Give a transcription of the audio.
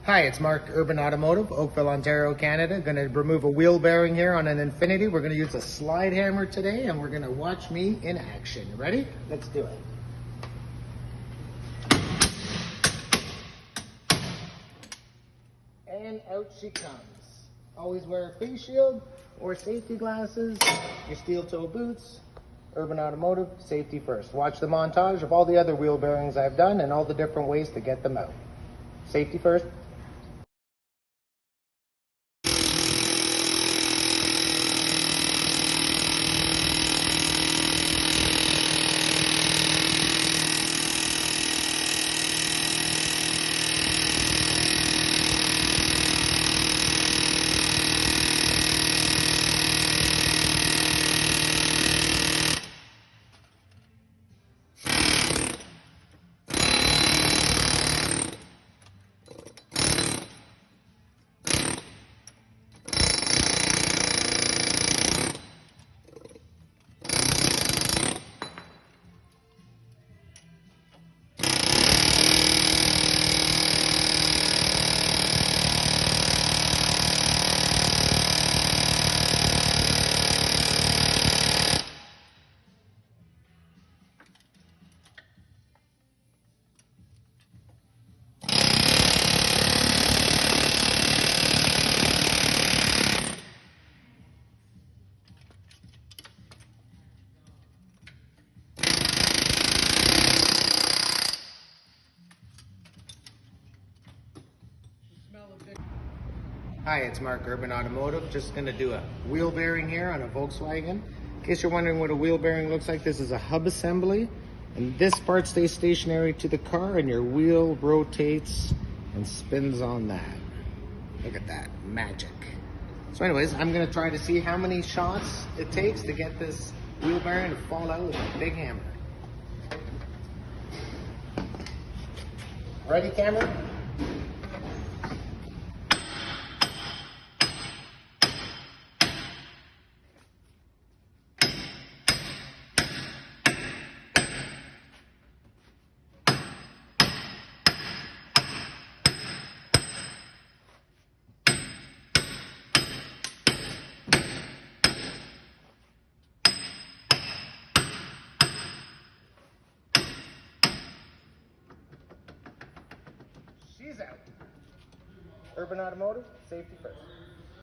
Hi, it's Mark, Urban Automotive, Oakville, Ontario, Canada. Going to remove a wheel bearing here on an Infinity. We're going to use a slide hammer today, and we're going to watch me in action. Ready? Let's do it. And out she comes. Always wear a face shield or safety glasses, your steel toe boots. Urban Automotive, safety first. Watch the montage of all the other wheel bearings I've done and all the different ways to get them out. Safety first. Hi, it's Mark, Urban Automotive. Just going to do a wheel bearing here on a Volkswagen. In case you're wondering what a wheel bearing looks like, this is a hub assembly. And this part stays stationary to the car and your wheel rotates and spins on that. Look at that, magic. So anyways, I'm going to try to see how many shots it takes to get this wheel bearing to fall out with a big hammer. Ready, camera? She's out. Urban Automotive, safety first.